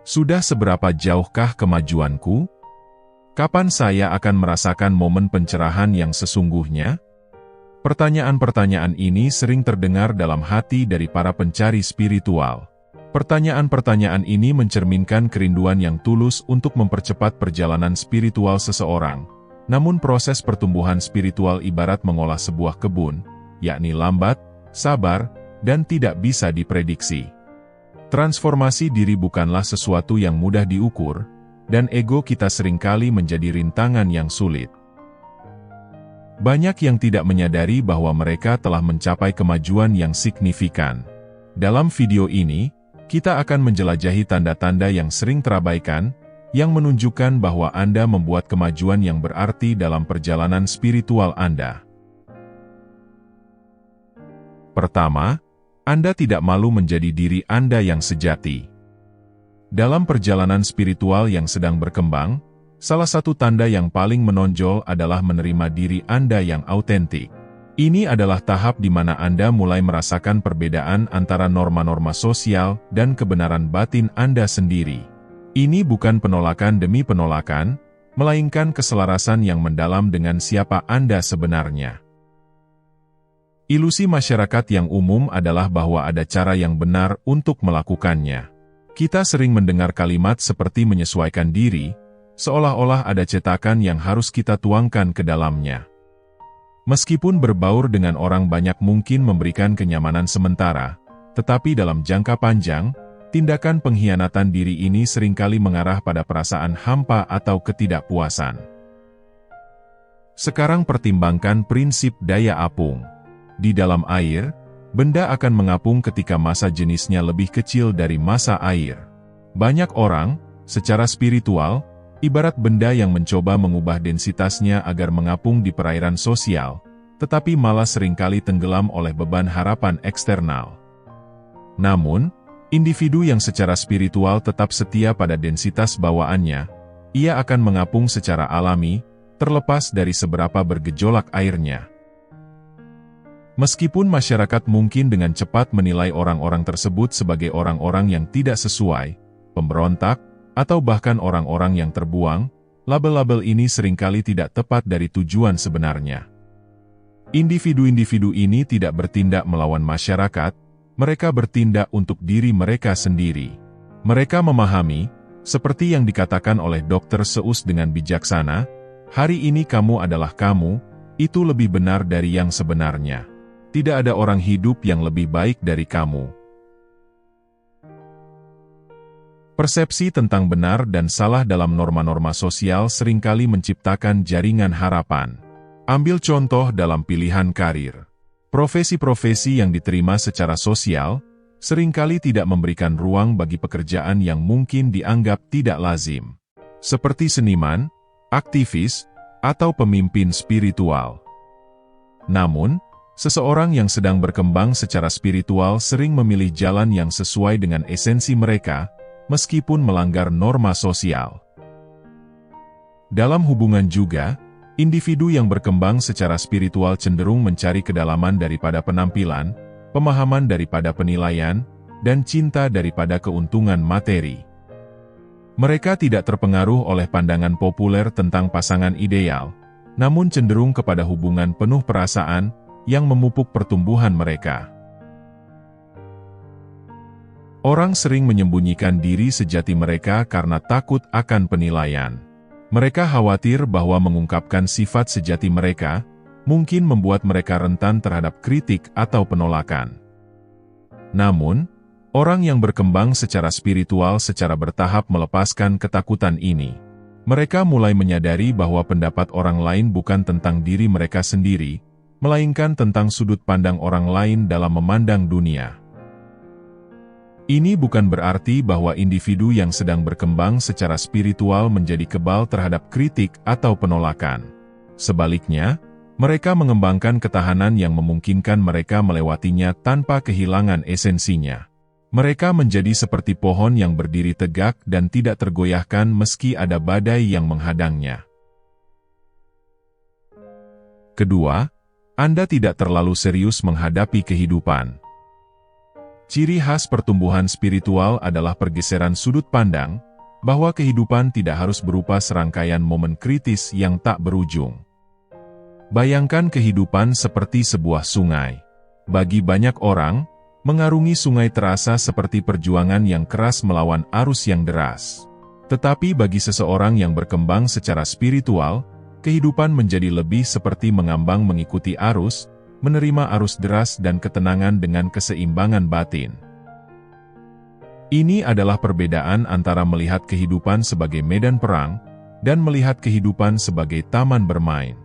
Sudah seberapa jauhkah kemajuanku? Kapan saya akan merasakan momen pencerahan yang sesungguhnya? Pertanyaan-pertanyaan ini sering terdengar dalam hati dari para pencari spiritual. Pertanyaan-pertanyaan ini mencerminkan kerinduan yang tulus untuk mempercepat perjalanan spiritual seseorang. Namun proses pertumbuhan spiritual ibarat mengolah sebuah kebun, yakni lambat, sabar, dan tidak bisa diprediksi. Transformasi diri bukanlah sesuatu yang mudah diukur, dan ego kita seringkali menjadi rintangan yang sulit. Banyak yang tidak menyadari bahwa mereka telah mencapai kemajuan yang signifikan. Dalam video ini, kita akan menjelajahi tanda-tanda yang sering terabaikan, yang menunjukkan bahwa Anda membuat kemajuan yang berarti dalam perjalanan spiritual Anda. Pertama, Anda tidak malu menjadi diri Anda yang sejati. Dalam perjalanan spiritual yang sedang berkembang, salah satu tanda yang paling menonjol adalah menerima diri Anda yang autentik. Ini adalah tahap di mana Anda mulai merasakan perbedaan antara norma-norma sosial dan kebenaran batin Anda sendiri. Ini bukan penolakan demi penolakan, melainkan keselarasan yang mendalam dengan siapa Anda sebenarnya. Ilusi masyarakat yang umum adalah bahwa ada cara yang benar untuk melakukannya. Kita sering mendengar kalimat seperti menyesuaikan diri, seolah-olah ada cetakan yang harus kita tuangkan ke dalamnya. Meskipun berbaur dengan orang banyak mungkin memberikan kenyamanan sementara, tetapi dalam jangka panjang, tindakan pengkhianatan diri ini seringkali mengarah pada perasaan hampa atau ketidakpuasan. Sekarang pertimbangkan prinsip daya apung. Di dalam air, benda akan mengapung ketika massa jenisnya lebih kecil dari massa air. Banyak orang, secara spiritual, ibarat benda yang mencoba mengubah densitasnya agar mengapung di perairan sosial, tetapi malah seringkali tenggelam oleh beban harapan eksternal. Namun, individu yang secara spiritual tetap setia pada densitas bawaannya, ia akan mengapung secara alami, terlepas dari seberapa bergejolak airnya. Meskipun masyarakat mungkin dengan cepat menilai orang-orang tersebut sebagai orang-orang yang tidak sesuai, pemberontak, atau bahkan orang-orang yang terbuang, label-label ini seringkali tidak tepat dari tujuan sebenarnya. Individu-individu ini tidak bertindak melawan masyarakat, mereka bertindak untuk diri mereka sendiri. Mereka memahami, seperti yang dikatakan oleh Dr. Seuss dengan bijaksana, hari ini kamu adalah kamu, itu lebih benar dari yang sebenarnya. Tidak ada orang hidup yang lebih baik dari kamu. Persepsi tentang benar dan salah dalam norma-norma sosial seringkali menciptakan jaringan harapan. Ambil contoh dalam pilihan karir. Profesi-profesi yang diterima secara sosial, seringkali tidak memberikan ruang bagi pekerjaan yang mungkin dianggap tidak lazim. Seperti seniman, aktivis, atau pemimpin spiritual. Namun, seseorang yang sedang berkembang secara spiritual sering memilih jalan yang sesuai dengan esensi mereka, meskipun melanggar norma sosial. Dalam hubungan juga, individu yang berkembang secara spiritual cenderung mencari kedalaman daripada penampilan, pemahaman daripada penilaian, dan cinta daripada keuntungan materi. Mereka tidak terpengaruh oleh pandangan populer tentang pasangan ideal, namun cenderung kepada hubungan penuh perasaan yang memupuk pertumbuhan mereka. Orang sering menyembunyikan diri sejati mereka karena takut akan penilaian. Mereka khawatir bahwa mengungkapkan sifat sejati mereka mungkin membuat mereka rentan terhadap kritik atau penolakan. Namun, orang yang berkembang secara spiritual secara bertahap melepaskan ketakutan ini. Mereka mulai menyadari bahwa pendapat orang lain bukan tentang diri mereka sendiri, melainkan tentang sudut pandang orang lain dalam memandang dunia. Ini bukan berarti bahwa individu yang sedang berkembang secara spiritual menjadi kebal terhadap kritik atau penolakan. Sebaliknya, mereka mengembangkan ketahanan yang memungkinkan mereka melewatinya tanpa kehilangan esensinya. Mereka menjadi seperti pohon yang berdiri tegak dan tidak tergoyahkan meski ada badai yang menghadangnya. Kedua, Anda tidak terlalu serius menghadapi kehidupan. Ciri khas pertumbuhan spiritual adalah pergeseran sudut pandang, bahwa kehidupan tidak harus berupa serangkaian momen kritis yang tak berujung. Bayangkan kehidupan seperti sebuah sungai. Bagi banyak orang, mengarungi sungai terasa seperti perjuangan yang keras melawan arus yang deras. Tetapi bagi seseorang yang berkembang secara spiritual, kehidupan menjadi lebih seperti mengambang mengikuti arus, menerima arus deras dan ketenangan dengan keseimbangan batin. Ini adalah perbedaan antara melihat kehidupan sebagai medan perang, dan melihat kehidupan sebagai taman bermain.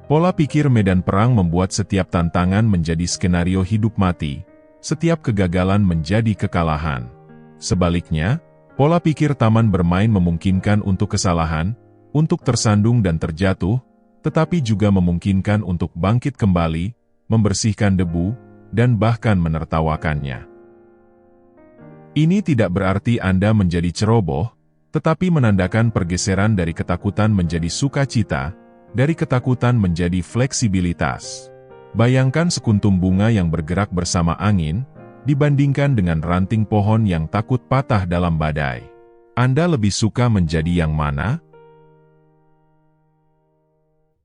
Pola pikir medan perang membuat setiap tantangan menjadi skenario hidup mati, setiap kegagalan menjadi kekalahan. Sebaliknya, pola pikir taman bermain memungkinkan untuk kesalahan, untuk tersandung dan terjatuh, tetapi juga memungkinkan untuk bangkit kembali, membersihkan debu, dan bahkan menertawakannya. Ini tidak berarti Anda menjadi ceroboh, tetapi menandakan pergeseran dari ketakutan menjadi sukacita, dari ketakutan menjadi fleksibilitas. Bayangkan sekuntum bunga yang bergerak bersama angin, dibandingkan dengan ranting pohon yang takut patah dalam badai. Anda lebih suka menjadi yang mana?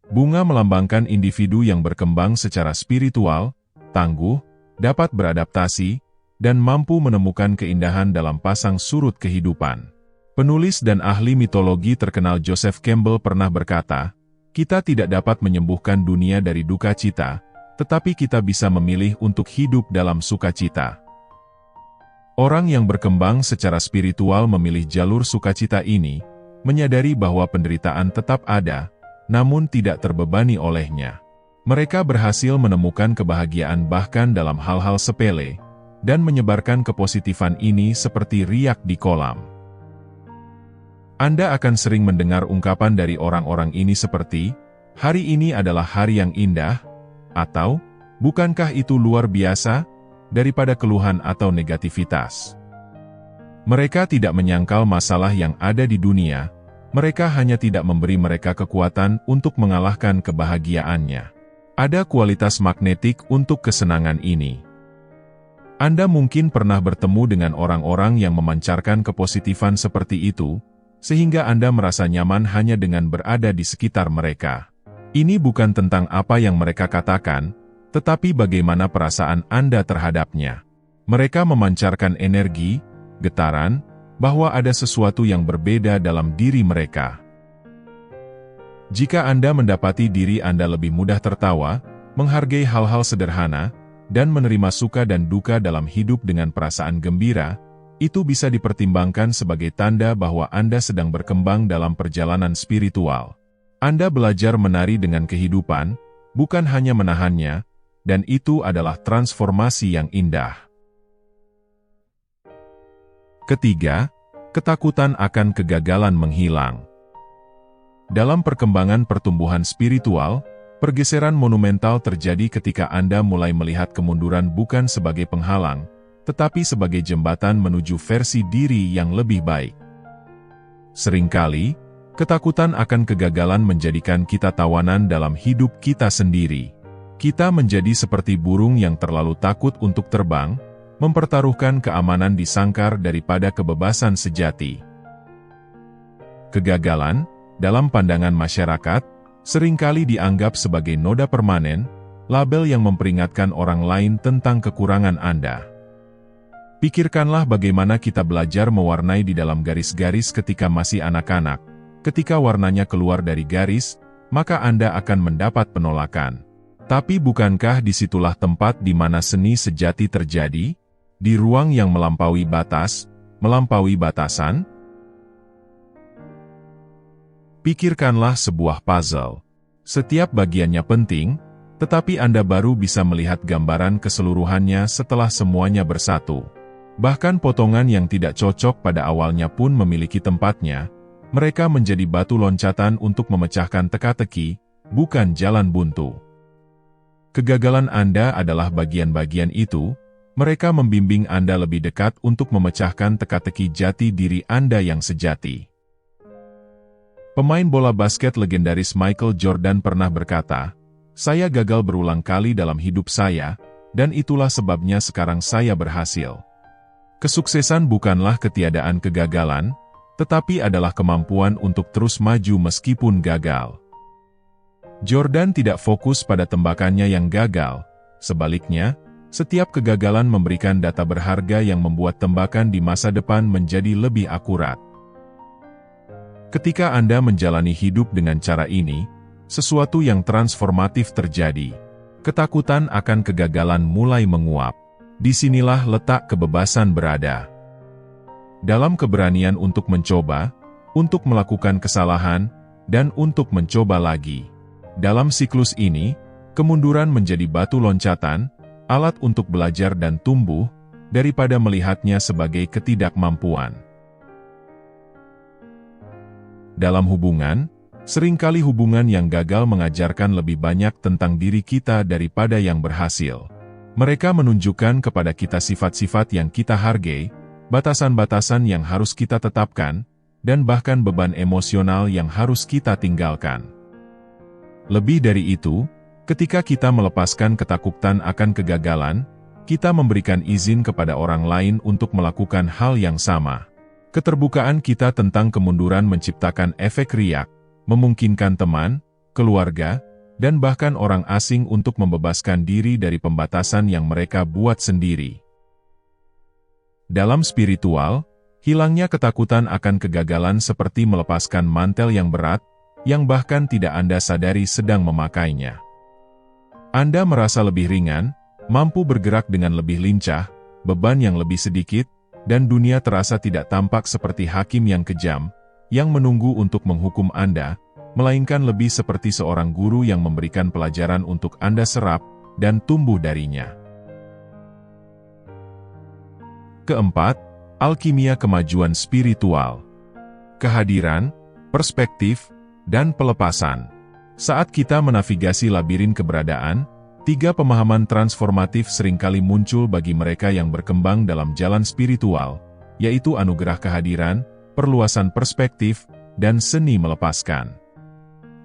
Bunga melambangkan individu yang berkembang secara spiritual, tangguh, dapat beradaptasi, dan mampu menemukan keindahan dalam pasang surut kehidupan. Penulis dan ahli mitologi terkenal Joseph Campbell pernah berkata, "Kita tidak dapat menyembuhkan dunia dari duka cita, tetapi kita bisa memilih untuk hidup dalam sukacita." Orang yang berkembang secara spiritual memilih jalur sukacita ini, menyadari bahwa penderitaan tetap ada, namun tidak terbebani olehnya. Mereka berhasil menemukan kebahagiaan bahkan dalam hal-hal sepele, dan menyebarkan kepositifan ini seperti riak di kolam. Anda akan sering mendengar ungkapan dari orang-orang ini seperti, "Hari ini adalah hari yang indah," atau, "Bukankah itu luar biasa?" daripada keluhan atau negativitas. Mereka tidak menyangkal masalah yang ada di dunia, mereka hanya tidak memberi mereka kekuatan untuk mengalahkan kebahagiaannya. Ada kualitas magnetik untuk kesenangan ini. Anda mungkin pernah bertemu dengan orang-orang yang memancarkan kepositifan seperti itu, sehingga Anda merasa nyaman hanya dengan berada di sekitar mereka. Ini bukan tentang apa yang mereka katakan, tetapi bagaimana perasaan Anda terhadapnya. Mereka memancarkan energi, getaran, bahwa ada sesuatu yang berbeda dalam diri mereka. Jika Anda mendapati diri Anda lebih mudah tertawa, menghargai hal-hal sederhana, dan menerima suka dan duka dalam hidup dengan perasaan gembira, itu bisa dipertimbangkan sebagai tanda bahwa Anda sedang berkembang dalam perjalanan spiritual. Anda belajar menari dengan kehidupan, bukan hanya menahannya, dan itu adalah transformasi yang indah. Ketiga, ketakutan akan kegagalan menghilang. Dalam perkembangan pertumbuhan spiritual, pergeseran monumental terjadi ketika Anda mulai melihat kemunduran bukan sebagai penghalang, tetapi sebagai jembatan menuju versi diri yang lebih baik. Seringkali, ketakutan akan kegagalan menjadikan kita tawanan dalam hidup kita sendiri. Kita menjadi seperti burung yang terlalu takut untuk terbang, mempertaruhkan keamanan di sangkar daripada kebebasan sejati. Kegagalan, dalam pandangan masyarakat, seringkali dianggap sebagai noda permanen, label yang memperingatkan orang lain tentang kekurangan Anda. Pikirkanlah bagaimana kita belajar mewarnai di dalam garis-garis ketika masih anak-anak. Ketika warnanya keluar dari garis, maka Anda akan mendapat penolakan. Tapi bukankah disitulah tempat di mana seni sejati terjadi? Di ruang yang melampaui batas, melampaui batasan? Pikirkanlah sebuah puzzle. Setiap bagiannya penting, tetapi Anda baru bisa melihat gambaran keseluruhannya setelah semuanya bersatu. Bahkan potongan yang tidak cocok pada awalnya pun memiliki tempatnya, mereka menjadi batu loncatan untuk memecahkan teka-teki, bukan jalan buntu. Kegagalan Anda adalah bagian-bagian itu, mereka membimbing Anda lebih dekat untuk memecahkan teka-teki jati diri Anda yang sejati. Pemain bola basket legendaris Michael Jordan pernah berkata, "Saya gagal berulang kali dalam hidup saya, dan itulah sebabnya sekarang saya berhasil. Kesuksesan bukanlah ketiadaan kegagalan, tetapi adalah kemampuan untuk terus maju meskipun gagal. Jordan tidak fokus pada tembakannya yang gagal, sebaliknya, setiap kegagalan memberikan data berharga yang membuat tembakan di masa depan menjadi lebih akurat. Ketika Anda menjalani hidup dengan cara ini, sesuatu yang transformatif terjadi. Ketakutan akan kegagalan mulai menguap. Disinilah letak kebebasan berada. Dalam keberanian untuk mencoba, untuk melakukan kesalahan, dan untuk mencoba lagi. Dalam siklus ini, kemunduran menjadi batu loncatan, alat untuk belajar dan tumbuh, daripada melihatnya sebagai ketidakmampuan. Dalam hubungan, seringkali hubungan yang gagal mengajarkan lebih banyak tentang diri kita daripada yang berhasil. Mereka menunjukkan kepada kita sifat-sifat yang kita hargai, batasan-batasan yang harus kita tetapkan, dan bahkan beban emosional yang harus kita tinggalkan. Lebih dari itu, ketika kita melepaskan ketakutan akan kegagalan, kita memberikan izin kepada orang lain untuk melakukan hal yang sama. Keterbukaan kita tentang kemunduran menciptakan efek riak, memungkinkan teman, keluarga, dan bahkan orang asing untuk membebaskan diri dari pembatasan yang mereka buat sendiri. Dalam spiritual, hilangnya ketakutan akan kegagalan seperti melepaskan mantel yang berat, yang bahkan tidak Anda sadari sedang memakainya. Anda merasa lebih ringan, mampu bergerak dengan lebih lincah, beban yang lebih sedikit, dan dunia terasa tidak tampak seperti hakim yang kejam, yang menunggu untuk menghukum Anda, melainkan lebih seperti seorang guru yang memberikan pelajaran untuk Anda serap dan tumbuh darinya. Keempat, alkimia kemajuan spiritual. Kehadiran, perspektif, dan pelepasan. Saat kita menavigasi labirin keberadaan, tiga pemahaman transformatif seringkali muncul bagi mereka yang berkembang dalam jalan spiritual, yaitu anugerah kehadiran, perluasan perspektif, dan seni melepaskan.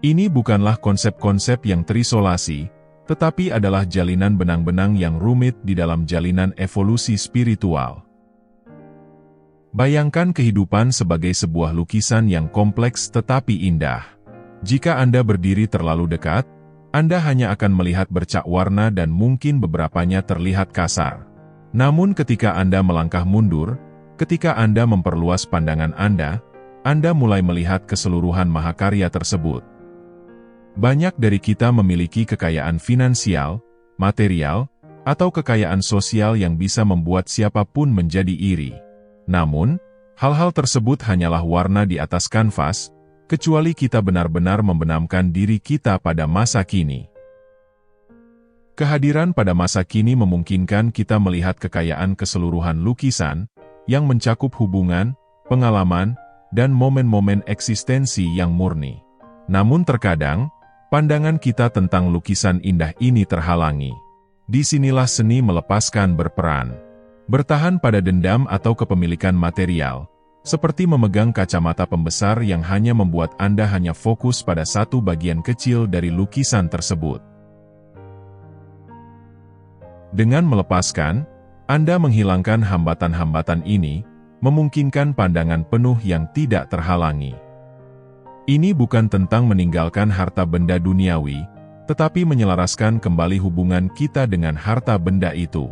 Ini bukanlah konsep-konsep yang terisolasi, tetapi adalah jalinan benang-benang yang rumit di dalam jalinan evolusi spiritual. Bayangkan kehidupan sebagai sebuah lukisan yang kompleks tetapi indah. Jika Anda berdiri terlalu dekat, Anda hanya akan melihat bercak warna dan mungkin beberapanya terlihat kasar. Namun ketika Anda melangkah mundur, ketika Anda memperluas pandangan Anda mulai melihat keseluruhan mahakarya tersebut. Banyak dari kita memiliki kekayaan finansial, material, atau kekayaan sosial yang bisa membuat siapapun menjadi iri. Namun, hal-hal tersebut hanyalah warna di atas kanvas, kecuali kita benar-benar membenamkan diri kita pada masa kini. Kehadiran pada masa kini memungkinkan kita melihat kekayaan keseluruhan lukisan, yang mencakup hubungan, pengalaman, dan momen-momen eksistensi yang murni. Namun terkadang, pandangan kita tentang lukisan indah ini terhalangi. Disinilah seni melepaskan berperan. Bertahan pada dendam atau kepemilikan material, seperti memegang kacamata pembesar yang hanya membuat Anda hanya fokus pada satu bagian kecil dari lukisan tersebut. Dengan melepaskan, Anda menghilangkan hambatan-hambatan ini, memungkinkan pandangan penuh yang tidak terhalangi. Ini bukan tentang meninggalkan harta benda duniawi, tetapi menyelaraskan kembali hubungan kita dengan harta benda itu.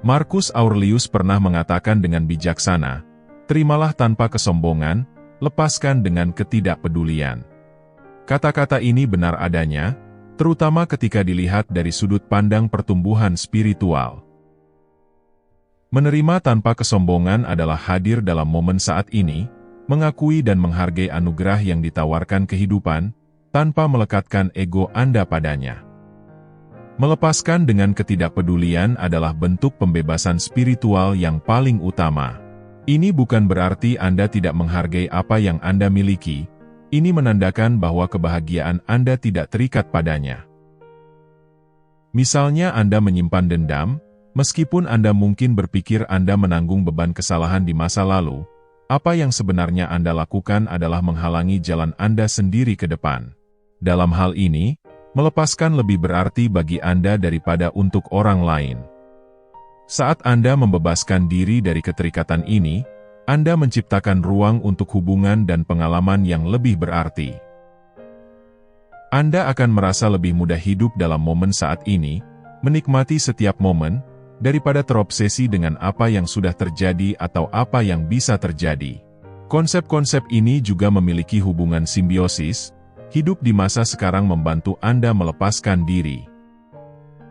Marcus Aurelius pernah mengatakan dengan bijaksana, "Terimalah tanpa kesombongan, lepaskan dengan ketidakpedulian." Kata-kata ini benar adanya, terutama ketika dilihat dari sudut pandang pertumbuhan spiritual. Menerima tanpa kesombongan adalah hadir dalam momen saat ini, mengakui dan menghargai anugerah yang ditawarkan kehidupan, tanpa melekatkan ego Anda padanya. Melepaskan dengan ketidakpedulian adalah bentuk pembebasan spiritual yang paling utama. Ini bukan berarti Anda tidak menghargai apa yang Anda miliki, ini menandakan bahwa kebahagiaan Anda tidak terikat padanya. Misalnya Anda menyimpan dendam, meskipun Anda mungkin berpikir Anda menanggung beban kesalahan di masa lalu, apa yang sebenarnya Anda lakukan adalah menghalangi jalan Anda sendiri ke depan. Dalam hal ini, melepaskan lebih berarti bagi Anda daripada untuk orang lain. Saat Anda membebaskan diri dari keterikatan ini, Anda menciptakan ruang untuk hubungan dan pengalaman yang lebih berarti. Anda akan merasa lebih mudah hidup dalam momen saat ini, menikmati setiap momen, daripada terobsesi dengan apa yang sudah terjadi atau apa yang bisa terjadi. Konsep-konsep ini juga memiliki hubungan simbiosis. Hidup di masa sekarang membantu Anda melepaskan diri.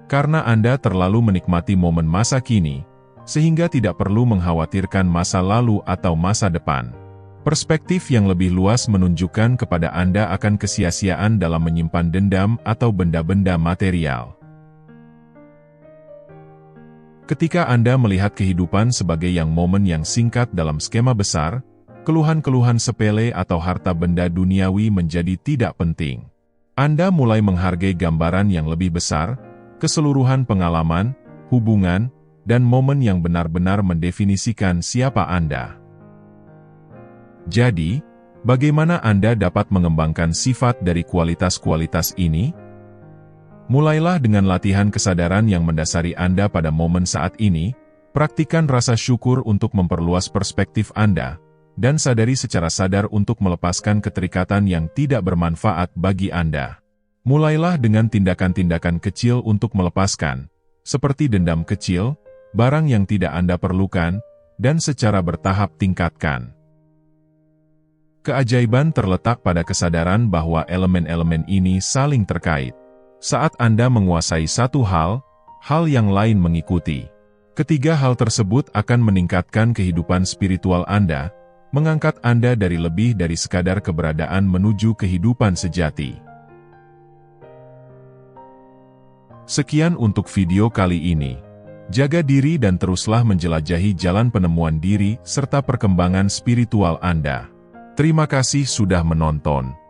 Karena Anda terlalu menikmati momen masa kini, sehingga tidak perlu mengkhawatirkan masa lalu atau masa depan. Perspektif yang lebih luas menunjukkan kepada Anda akan kesia-siaan dalam menyimpan dendam atau benda-benda material. Ketika Anda melihat kehidupan sebagai momen yang singkat dalam skema besar, keluhan-keluhan sepele atau harta benda duniawi menjadi tidak penting. Anda mulai menghargai gambaran yang lebih besar, keseluruhan pengalaman, hubungan, dan momen yang benar-benar mendefinisikan siapa Anda. Jadi, bagaimana Anda dapat mengembangkan sifat dari kualitas-kualitas ini? Mulailah dengan latihan kesadaran yang mendasari Anda pada momen saat ini, praktikan rasa syukur untuk memperluas perspektif Anda, dan sadari secara sadar untuk melepaskan keterikatan yang tidak bermanfaat bagi Anda. Mulailah dengan tindakan-tindakan kecil untuk melepaskan, seperti dendam kecil, barang yang tidak Anda perlukan, dan secara bertahap tingkatkan. Keajaiban terletak pada kesadaran bahwa elemen-elemen ini saling terkait. Saat Anda menguasai satu hal, hal yang lain mengikuti. Ketiga hal tersebut akan meningkatkan kehidupan spiritual Anda, mengangkat Anda dari lebih dari sekadar keberadaan menuju kehidupan sejati. Sekian untuk video kali ini. Jaga diri dan teruslah menjelajahi jalan penemuan diri serta perkembangan spiritual Anda. Terima kasih sudah menonton.